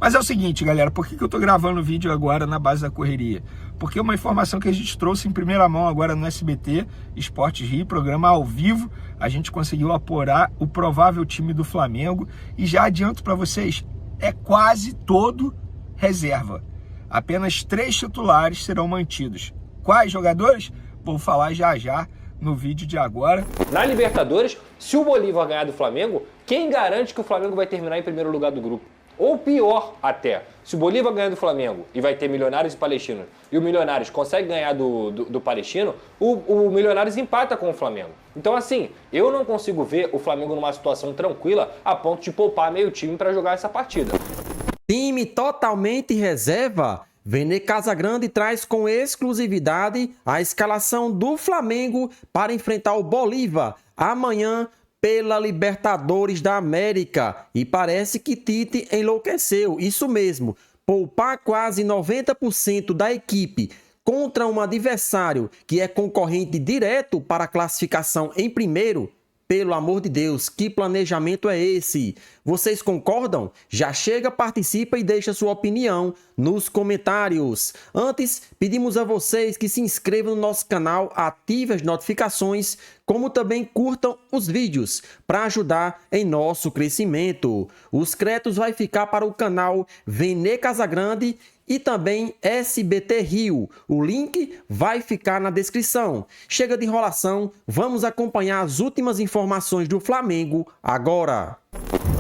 Mas é o seguinte, galera, por que eu tô gravando o vídeo agora na base da correria? Porque é uma informação que a gente trouxe em primeira mão agora no SBT, Esportes Rio, programa ao vivo. A gente conseguiu apurar o provável time do Flamengo e já adianto para vocês, é quase todo reserva. Apenas 3 titulares serão mantidos. Quais jogadores? Vou falar já já no vídeo de agora. Na Libertadores, se o Bolívar ganhar do Flamengo, quem garante que o Flamengo vai terminar em primeiro lugar do grupo? Ou pior até, se o Bolívar ganhar do Flamengo e vai ter Milionários e Palestinos, e o Milionários consegue ganhar do Palestino, o Milionários empata com o Flamengo. Então assim, eu não consigo ver o Flamengo numa situação tranquila a ponto de poupar meio time para jogar essa partida. Time totalmente reserva? Vene Casagrande traz com exclusividade a escalação do Flamengo para enfrentar o Bolívar amanhã pela Libertadores da América. E parece que Tite enlouqueceu, isso mesmo, poupar quase 90% da equipe contra um adversário que é concorrente direto para a classificação em primeiro. Pelo amor de Deus, que planejamento é esse? Vocês concordam? Já chega, participa e deixa sua opinião nos comentários. Antes, pedimos a vocês que se inscrevam no nosso canal, ativem as notificações, como também curtam os vídeos para ajudar em nosso crescimento. Os créditos vai ficar para o canal Vene Casagrande e também SBT Rio. O link vai ficar na descrição. Chega de enrolação, vamos acompanhar as últimas informações do Flamengo agora.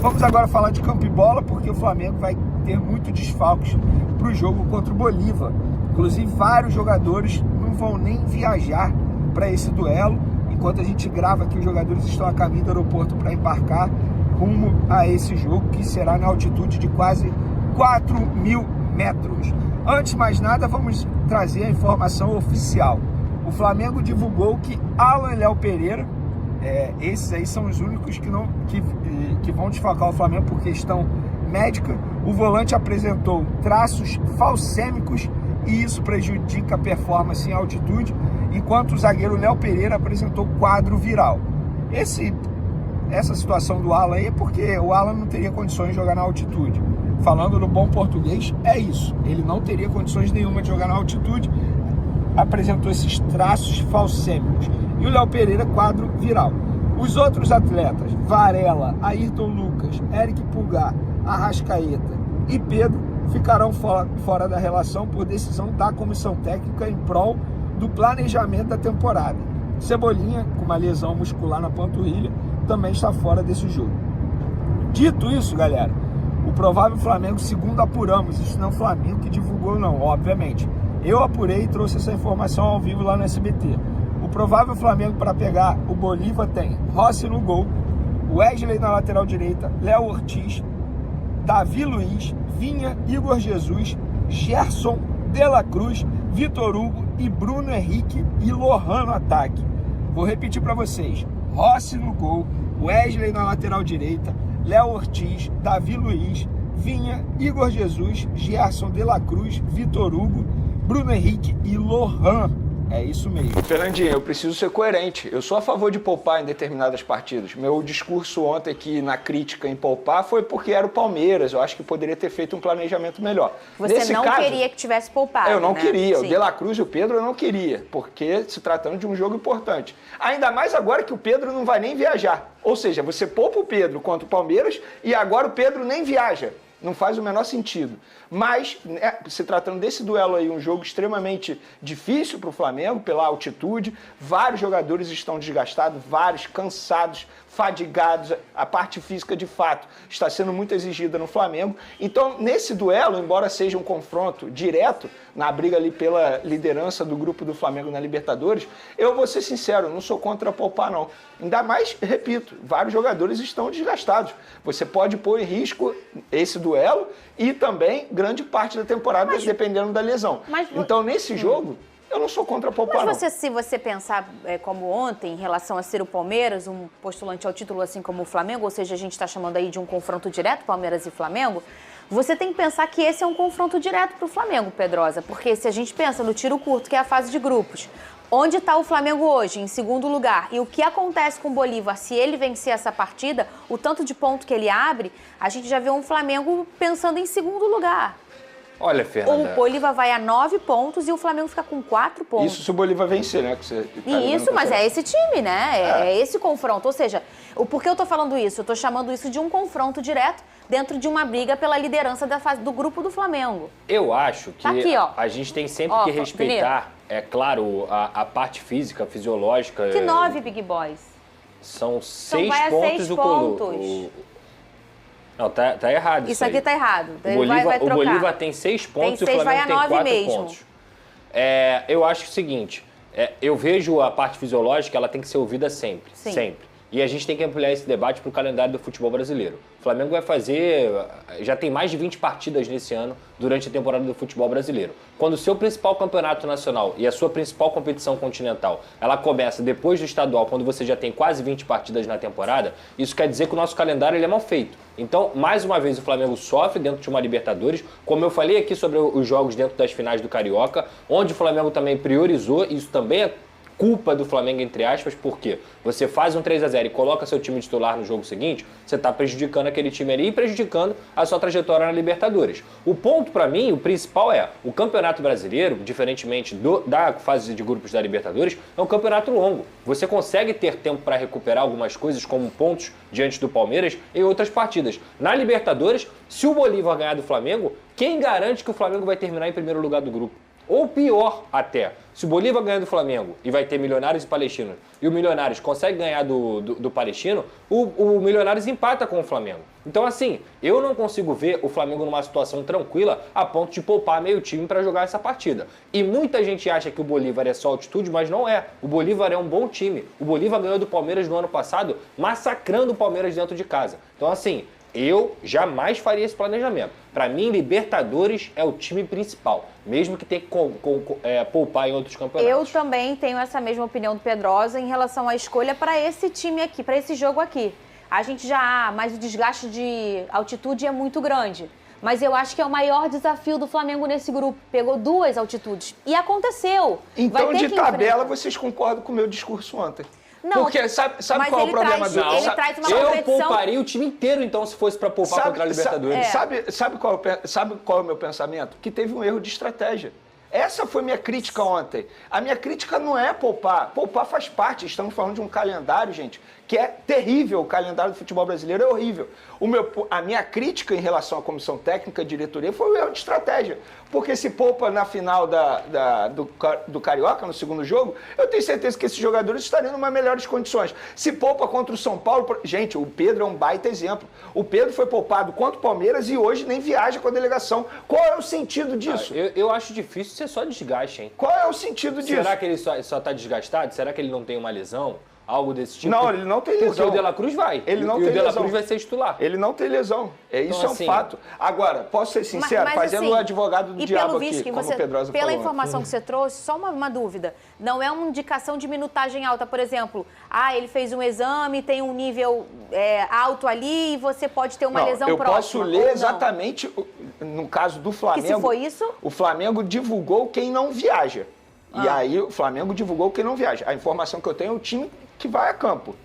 Vamos agora falar de campo e bola, porque o Flamengo vai ter muito desfalques para o jogo contra o Bolívar. Inclusive, vários jogadores não vão nem viajar para esse duelo. Enquanto a gente grava aqui, os jogadores estão a caminho do aeroporto para embarcar rumo a esse jogo, que será na altitude de quase 4.000 metros. Antes de mais nada, vamos trazer a informação oficial. O Flamengo divulgou que Alan e Léo Pereira, esses aí são os únicos que vão desfalcar o Flamengo por questão médica. O volante apresentou traços falcêmicos e isso prejudica a performance em altitude, enquanto o zagueiro Léo Pereira apresentou quadro viral. Essa situação do Alan aí é porque o Alan não teria condições de jogar na altitude. Falando no bom português, é isso. Ele não teria condições nenhuma de jogar na altitude, apresentou esses traços falcêmicos. E o Léo Pereira, quadro viral. Os outros atletas, Varela, Ayrton Lucas, Eric Pulgar, Arrascaeta e Pedro, ficarão fora da relação por decisão da comissão técnica em prol do planejamento da temporada. Cebolinha, com uma lesão muscular na panturrilha, também está fora desse jogo. Dito isso, galera, o provável Flamengo, segundo apuramos, isso não é o Flamengo que divulgou não, obviamente. Eu apurei e trouxe essa informação ao vivo lá no SBT. O provável Flamengo para pegar o Bolívar tem Rossi no gol, Wesley na lateral direita, Léo Ortiz, Davi Luiz, Vinha, Igor Jesus, Gerson, De La Cruz, Vitor Hugo e Bruno Henrique e Lohan no ataque. Vou repetir para vocês. Rossi no gol, Wesley na lateral direita, Léo Ortiz, Davi Luiz, Vinha, Igor Jesus, Gerson, De La Cruz, Vitor Hugo, Bruno Henrique e Lohan. É isso mesmo. Fernandinho, eu preciso ser coerente. Eu sou a favor de poupar em determinadas partidas. Meu discurso ontem aqui na crítica em poupar foi porque era o Palmeiras. Eu acho que poderia ter feito um planejamento melhor. Você Nesse não caso, queria que tivesse poupado, eu não queria. Sim. O De La Cruz e o Pedro eu não queria, porque se tratando de um jogo importante. Ainda mais agora que o Pedro não vai nem viajar. Ou seja, você poupa o Pedro contra o Palmeiras e agora o Pedro nem viaja. Não faz o menor sentido. Mas, se tratando desse duelo aí, um jogo extremamente difícil para o Flamengo, pela altitude, vários jogadores estão desgastados, vários cansados, fadigados, a parte física de fato está sendo muito exigida no Flamengo. Então, nesse duelo, embora seja um confronto direto, na briga ali pela liderança do grupo do Flamengo na Libertadores, eu vou ser sincero, não sou contra poupar não. Ainda mais, repito, vários jogadores estão desgastados. Você pode pôr em risco esse duelo e também grande parte da temporada, dependendo da lesão. Então, nesse jogo, eu não sou contra poupar, Mas se você pensar como ontem, em relação a ser o Palmeiras, um postulante ao título assim como o Flamengo, ou seja, a gente está chamando aí de um confronto direto, Palmeiras e Flamengo, você tem que pensar que esse é um confronto direto para o Flamengo, Pedrosa, porque se a gente pensa no tiro curto, que é a fase de grupos, onde está o Flamengo hoje? Em segundo lugar. E o que acontece com o Bolívar? Se ele vencer essa partida, o tanto de ponto que ele abre, a gente já vê um Flamengo pensando em segundo lugar. Olha, Fernanda... O Bolívar vai a 9 pontos e o Flamengo fica com 4 pontos. Isso se o Bolívar vencer, né? Que você tá Isso, mas é esse time, né? É esse confronto. Ou seja, por que eu tô falando isso? Eu tô chamando isso de um confronto direto dentro de uma briga pela liderança do grupo do Flamengo. Eu acho que Tá aqui, ó. a gente tem sempre que respeitar, é claro, a parte física, fisiológica. Que 9, Big Boys? São 6 vai a pontos 6 o pontos. Não, tá errado Isso aqui tá errado. O Bolívar tem 6 pontos e o Flamengo vai a tem 9 4 mesmo. pontos. Eu acho o seguinte, eu vejo a parte fisiológica, ela tem que ser ouvida sempre. Sim. Sempre. E a gente tem que ampliar esse debate para o calendário do futebol brasileiro. O Flamengo vai fazer... Já tem mais de 20 partidas nesse ano durante a temporada do futebol brasileiro. Quando o seu principal campeonato nacional e a sua principal competição continental, ela começa depois do estadual, quando você já tem quase 20 partidas na temporada, isso quer dizer que o nosso calendário ele é mal feito. Então, mais uma vez, o Flamengo sofre dentro de uma Libertadores, como eu falei aqui sobre os jogos dentro das finais do Carioca, onde o Flamengo também priorizou, isso também é culpa do Flamengo, entre aspas, porque você faz um 3-0 e coloca seu time titular no jogo seguinte, você está prejudicando aquele time ali e prejudicando a sua trajetória na Libertadores. O ponto, para mim, o principal o Campeonato Brasileiro, diferentemente da fase de grupos da Libertadores, é um campeonato longo. Você consegue ter tempo para recuperar algumas coisas, como pontos diante do Palmeiras em outras partidas. Na Libertadores, se o Bolívar ganhar do Flamengo, quem garante que o Flamengo vai terminar em primeiro lugar do grupo? Ou pior até, se o Bolívar ganhar do Flamengo e vai ter Milionários e Palestinos, e o Milionários consegue ganhar do Palestino, o Milionários empata com o Flamengo. Então assim, eu não consigo ver o Flamengo numa situação tranquila a ponto de poupar meio time para jogar essa partida. E muita gente acha que o Bolívar é só altitude, mas não é. O Bolívar é um bom time. O Bolívar ganhou do Palmeiras no ano passado, massacrando o Palmeiras dentro de casa. Então assim, eu jamais faria esse planejamento. Para mim, Libertadores é o time principal, mesmo que tenha que poupar em outros campeonatos. Eu também tenho essa mesma opinião do Pedrosa em relação à escolha para esse time aqui, para esse jogo aqui. A gente mas o desgaste de altitude é muito grande. Mas eu acho que é o maior desafio do Flamengo nesse grupo. Pegou 2 altitudes. E aconteceu. Então, de tabela, vocês concordam com o meu discurso ontem. Não, porque sabe qual é o problema do... Ele traz uma Eu competição... pouparia o time inteiro, então, se fosse para poupar contra a Libertadores. Sabe qual é o meu pensamento? Que teve um erro de estratégia. Essa foi minha crítica ontem. A minha crítica não é poupar. Poupar faz parte. Estamos falando de um calendário, gente, que é terrível. O calendário do futebol brasileiro é horrível. A minha crítica em relação à comissão técnica e diretoria foi o erro de estratégia. Porque se poupa na final do Carioca, no segundo jogo, eu tenho certeza que esses jogadores estariam em melhores condições. Se poupa contra o São Paulo... Gente, o Pedro é um baita exemplo. O Pedro foi poupado contra o Palmeiras e hoje nem viaja com a delegação. Qual é o sentido disso? Eu acho difícil ser só desgaste, hein? Qual é o sentido disso? Será que ele só está desgastado? Será que ele não tem uma lesão? Algo desse tipo? Não, ele não tem lesão. Porque o De La Cruz vai. Ele não tem lesão. E o De La Cruz vai ser titular. Ele não tem lesão. Isso então, é um fato. Agora, posso ser sincero, fazendo assim, o advogado do diabo aqui, que como o Pedrosa pela falou. informação que você trouxe, só uma dúvida. Não é uma indicação de minutagem alta, por exemplo, ele fez um exame, tem um nível alto ali e você pode ter uma lesão próxima. Eu posso ler exatamente, no caso do Flamengo... Que se foi isso? O Flamengo divulgou quem não viaja. E aí o Flamengo divulgou quem não viaja. A informação que eu tenho é o time que vai a campo.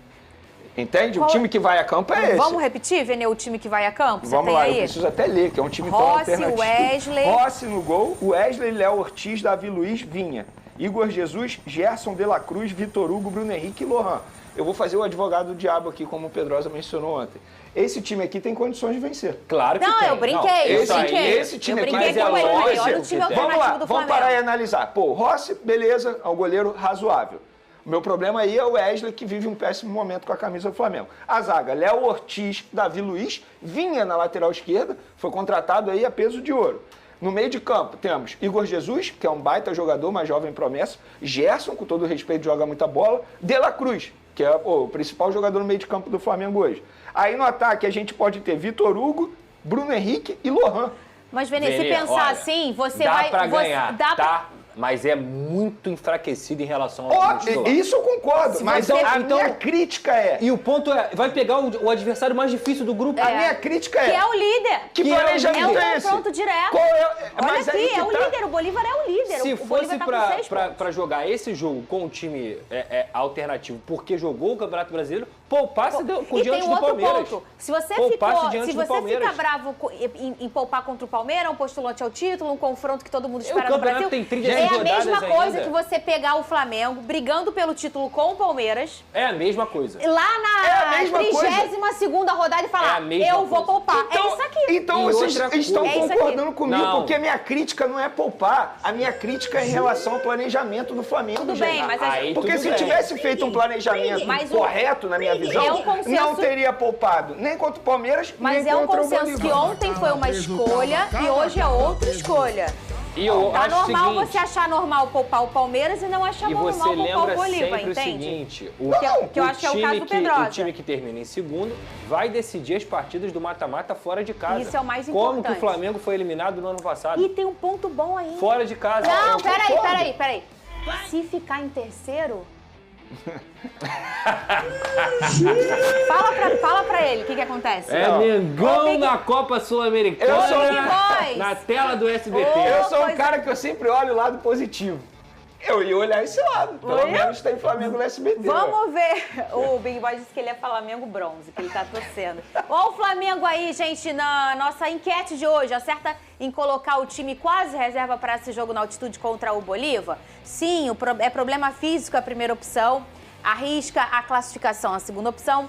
Entende? O time que vai a campo é esse. Vamos repetir, Vene, o time que vai a campo? Vamos lá, eu preciso até ler, que é um time tão alternativo. Wesley. Rossi no gol, Wesley, Léo Ortiz, Davi Luiz, Vinha. Igor Jesus, Gerson de la Cruz, Vitor Hugo, Bruno Henrique e Lohan. Eu vou fazer o advogado do diabo aqui, como o Pedrosa mencionou ontem. Esse time aqui tem condições de vencer. Claro que tem. Não, eu brinquei. Esse time aqui é lógico. Olha o time alternativo do Flamengo. Vamos parar e analisar. Pô, Rossi, beleza, é um goleiro razoável. O meu problema aí é o Wesley, que vive um péssimo momento com a camisa do Flamengo. A zaga, Léo Ortiz, Davi Luiz, Vinha na lateral esquerda, foi contratado aí a peso de ouro. No meio de campo temos Igor Jesus, que é um baita jogador, uma jovem promessa, Gerson, com todo o respeito, joga muita bola, De La Cruz, que é o principal jogador no meio de campo do Flamengo hoje. Aí no ataque a gente pode ter Vitor Hugo, Bruno Henrique e Lohan. Mas, Vene, se pensar assim, você dá vai... Pra ganhar, tá? mas é muito enfraquecido em relação ao time titular. Isso eu concordo, mas a minha crítica é... E o ponto é, vai pegar o adversário mais difícil do grupo. A minha crítica é... Que é o líder. Que planejamento é é um esse? confronto direto. Olha Mas aqui, é o líder, o Bolívar é o líder. Se o fosse Bolívar tá com 6 pontos. pra jogar esse jogo com um time alternativo, porque jogou o Campeonato Brasileiro, poupasse com diante do Palmeiras. Ponto. Se você fica bravo em poupar contra o Palmeiras, um postulante ao título, um confronto que todo mundo espera no Brasil, tem 30 é a mesma rodadas coisa ainda. que você pegar o Flamengo brigando pelo título com o Palmeiras. É a mesma coisa. Lá na 32ª rodada e falar, eu vou poupar. Então, é isso aqui. Então vocês estão concordando comigo, Não. porque a minha crítica não é poupar, a minha crítica é em relação ao planejamento do Flamengo. Tudo gente. bem, mas Porque se tivesse feito um planejamento correto, na minha visão, não teria poupado nem contra o Palmeiras, mas nem é um contra o consenso Bolívar. que ontem foi uma escolha e hoje é outra escolha. E eu Tá acho normal o seguinte, você achar normal poupar o Palmeiras e não achar e normal você poupar o lembra Bolívar, sempre entende? o seguinte, Que eu acho que é o caso do Pedrosa. o time que termina em segundo vai decidir as partidas do mata-mata fora de casa. Isso é o mais Como importante. que o Flamengo foi eliminado no ano passado? E tem um ponto bom aí. Fora de casa. Não, Eu concordo. peraí. Se ficar em terceiro... fala pra ele o que acontece. Mengão na Copa Sul-Americana, Eu sou- na tela do SBT. Eu sou um Pois cara que eu sempre olho o lado positivo. Eu ia olhar esse lado. Pelo menos tem Flamengo no SBT. Vamos ver. O Big Boy disse que ele é Flamengo bronze, que ele tá torcendo. Olha o Flamengo aí, gente, na nossa enquete de hoje. Acerta em colocar o time quase reserva para esse jogo na altitude contra o Bolívar? Sim, é problema físico a primeira opção. Arrisca a classificação a segunda opção.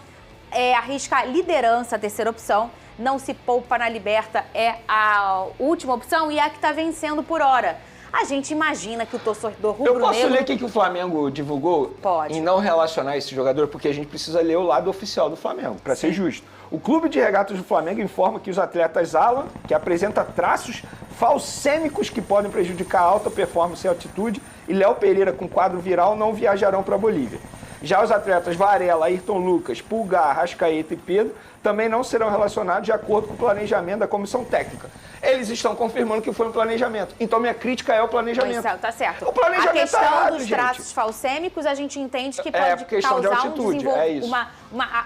Arrisca a liderança a terceira opção. Não se poupa na Liberta é a última opção e a que tá vencendo por hora. A gente imagina que o torcedor rubro-negro... Eu posso ler o que o Flamengo divulgou? Pode. Em não relacionar esse jogador, porque a gente precisa ler o lado oficial do Flamengo, para ser justo. O Clube de Regatas do Flamengo informa que os atletas Alan, que apresenta traços falcêmicos que podem prejudicar a alta performance e altitude, e Léo Pereira, com quadro viral, não viajarão para a Bolívia. Já os atletas Varela, Ayrton Lucas, Pulgar, Arrascaeta e Pedro também não serão relacionados de acordo com o planejamento da comissão técnica. Eles estão confirmando que foi um planejamento. Então, minha crítica é o planejamento. Pois é, tá certo. O planejamento a questão tá errado, dos gente. traços falcêmicos, a gente entende que pode questão de causar altitude, é isso.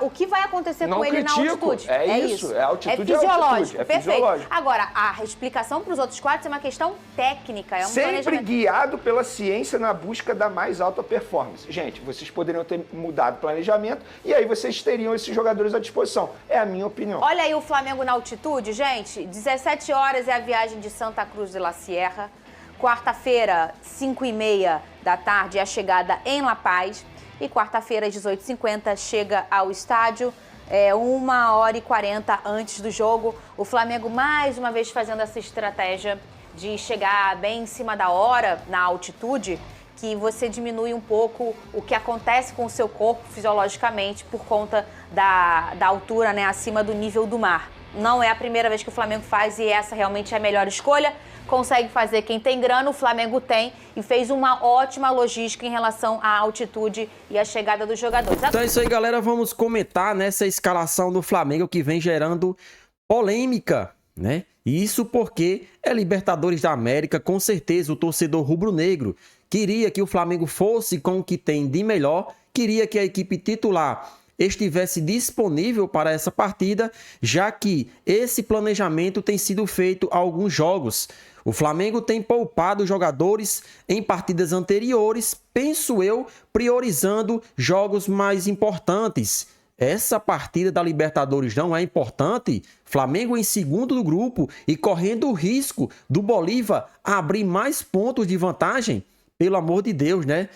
o que vai acontecer Não com ele critico, na altitude. é isso. É altitude, é fisiológico, é perfeito. fisiológico. Agora, a explicação para os outros quatro é uma questão técnica, é um Sempre planejamento. guiado pela ciência na busca da mais alta performance. Gente, vocês poderiam ter mudado o planejamento e aí vocês teriam esses jogadores à disposição. É a minha opinião. Olha aí o Flamengo na altitude, gente. 17 horas é a viagem de Santa Cruz de la Sierra. Quarta-feira, 5h30 da tarde, é a chegada em La Paz. E quarta-feira, às 18h50, chega ao estádio. 1h40 antes do jogo. O Flamengo, mais uma vez, fazendo essa estratégia de chegar bem em cima da hora, na altitude, que você diminui um pouco o que acontece com o seu corpo fisiologicamente por conta da altura, né, acima do nível do mar. Não é a primeira vez que o Flamengo faz e essa realmente é a melhor escolha. Consegue fazer quem tem grana, o Flamengo tem, e fez uma ótima logística em relação à altitude e à chegada dos jogadores. Então é isso aí, galera. Vamos comentar nessa escalação do Flamengo que vem gerando polêmica, né? E isso porque é Libertadores da América, com certeza o torcedor rubro-negro queria que o Flamengo fosse com o que tem de melhor, queria que a equipe titular estivesse disponível para essa partida, já que esse planejamento tem sido feito há alguns jogos. O Flamengo tem poupado jogadores em partidas anteriores, penso eu, priorizando jogos mais importantes. Essa partida da Libertadores não é importante? Flamengo em segundo do grupo e correndo o risco do Bolívar abrir mais pontos de vantagem? Pelo amor de Deus, né?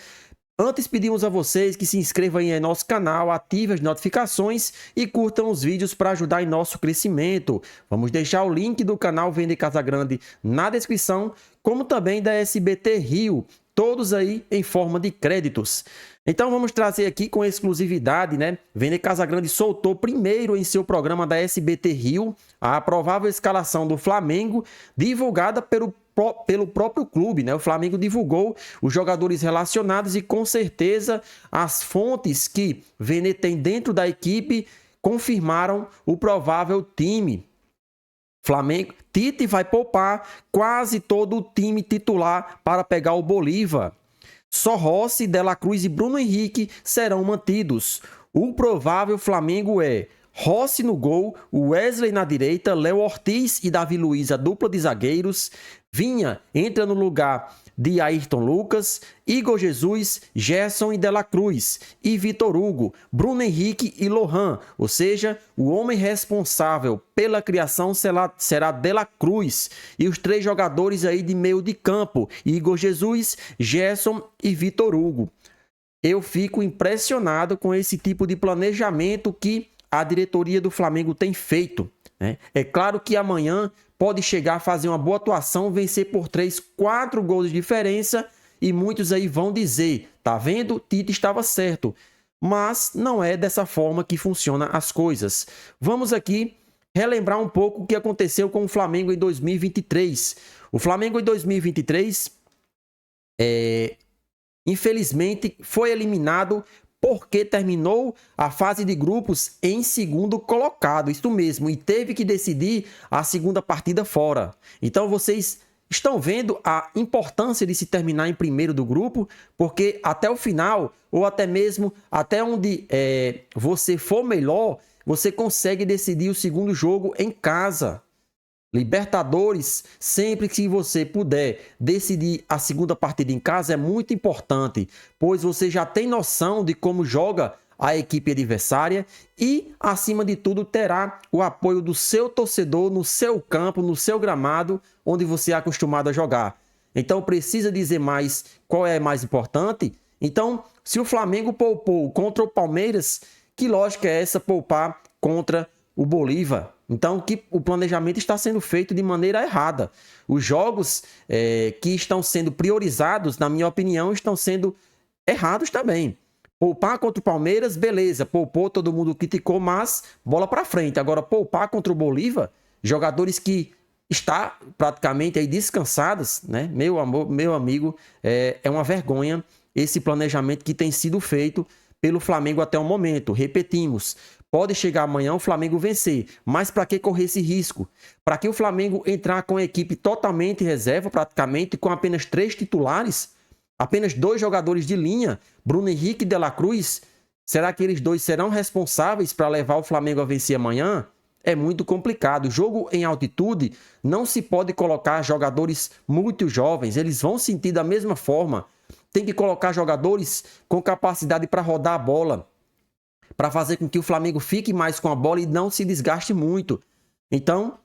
Antes pedimos a vocês que se inscrevam em nosso canal, ativem as notificações e curtam os vídeos para ajudar em nosso crescimento. Vamos deixar o link do canal Vender Casagrande na descrição, como também da SBT Rio, todos aí em forma de créditos. Então vamos trazer aqui com exclusividade, né? Vender Casagrande soltou primeiro em seu programa da SBT Rio a provável escalação do Flamengo, divulgada pelo próprio clube, né? O Flamengo divulgou os jogadores relacionados e com certeza as fontes que Vene tem dentro da equipe confirmaram o provável time. Tite vai poupar quase todo o time titular para pegar o Bolívar. Só Rossi, De La Cruz e Bruno Henrique serão mantidos. O provável Flamengo é Rossi no gol, Wesley na direita, Léo Ortiz e Davi Luiz, a dupla de zagueiros. Vinha entra no lugar de Ayrton Lucas, Igor Jesus, Gerson e De La Cruz, e Vitor Hugo, Bruno Henrique e Lohan, ou seja, o homem responsável pela criação será De La Cruz, e os 3 jogadores aí de meio de campo, Igor Jesus, Gerson e Vitor Hugo. Eu fico impressionado com esse tipo de planejamento que a diretoria do Flamengo tem feito, né? É claro que amanhã pode chegar a fazer uma boa atuação, vencer por 3, 4 gols de diferença, e muitos aí vão dizer, tá vendo? Tite estava certo. Mas não é dessa forma que funcionam as coisas. Vamos aqui relembrar um pouco o que aconteceu com o Flamengo em 2023. O Flamengo em 2023, infelizmente, foi eliminado porque terminou a fase de grupos em segundo colocado, isso mesmo, e teve que decidir a segunda partida fora. Então vocês estão vendo a importância de se terminar em primeiro do grupo, porque até o final, ou até mesmo até onde você for melhor, você consegue decidir o segundo jogo em casa. Libertadores, sempre que você puder decidir a segunda partida em casa é muito importante, pois você já tem noção de como joga a equipe adversária e, acima de tudo, terá o apoio do seu torcedor no seu campo, no seu gramado, onde você é acostumado a jogar. Então, precisa dizer mais qual é mais importante? Então, se o Flamengo poupou contra o Palmeiras, que lógica é essa poupar contra o Bolívar? Então, que o planejamento está sendo feito de maneira errada. Os jogos que estão sendo priorizados, na minha opinião, estão sendo errados também. Poupar contra o Palmeiras, beleza, poupou, todo mundo criticou, mas bola para frente. Agora, poupar contra o Bolívar, jogadores que estão praticamente aí descansados, né? Meu amigo, é uma vergonha esse planejamento que tem sido feito pelo Flamengo até o momento. Repetimos, pode chegar amanhã o Flamengo vencer, mas para que correr esse risco? Para que o Flamengo entrar com a equipe totalmente reserva, praticamente, com apenas 3 titulares? Apenas 2 jogadores de linha, Bruno Henrique e De La Cruz? Será que eles 2 serão responsáveis para levar o Flamengo a vencer amanhã? É muito complicado. O jogo em altitude não se pode colocar jogadores muito jovens, eles vão sentir da mesma forma. Tem que colocar jogadores com capacidade para rodar a bola, para fazer com que o Flamengo fique mais com a bola e não se desgaste muito. Então,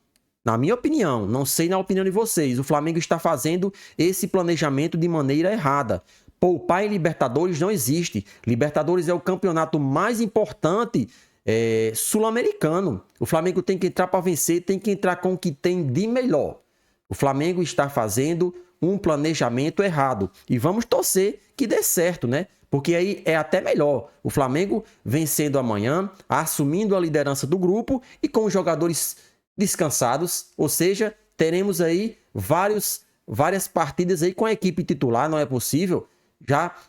na minha opinião, não sei na opinião de vocês, o Flamengo está fazendo esse planejamento de maneira errada. Poupar em Libertadores não existe. Libertadores é o campeonato mais importante sul-americano. O Flamengo tem que entrar para vencer, tem que entrar com o que tem de melhor. O Flamengo está fazendo um planejamento errado. E vamos torcer que dê certo, né? Porque aí é até melhor. O Flamengo vencendo amanhã, assumindo a liderança do grupo e com os jogadores descansados. Ou seja, teremos aí várias partidas aí com a equipe titular, não é possível.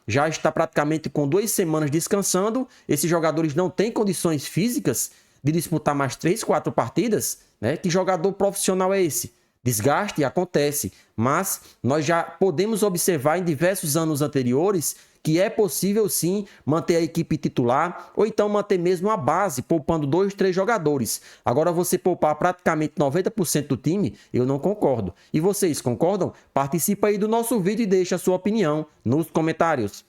Já está praticamente com 2 semanas descansando. Esses jogadores não têm condições físicas de disputar mais 3, 4 partidas, né? Que jogador profissional é esse? Desgaste acontece, mas nós já podemos observar em diversos anos anteriores que é possível sim manter a equipe titular ou então manter mesmo a base, poupando 2, 3 jogadores. Agora você poupar praticamente 90% do time, eu não concordo. E vocês concordam? Participa aí do nosso vídeo e deixa a sua opinião nos comentários.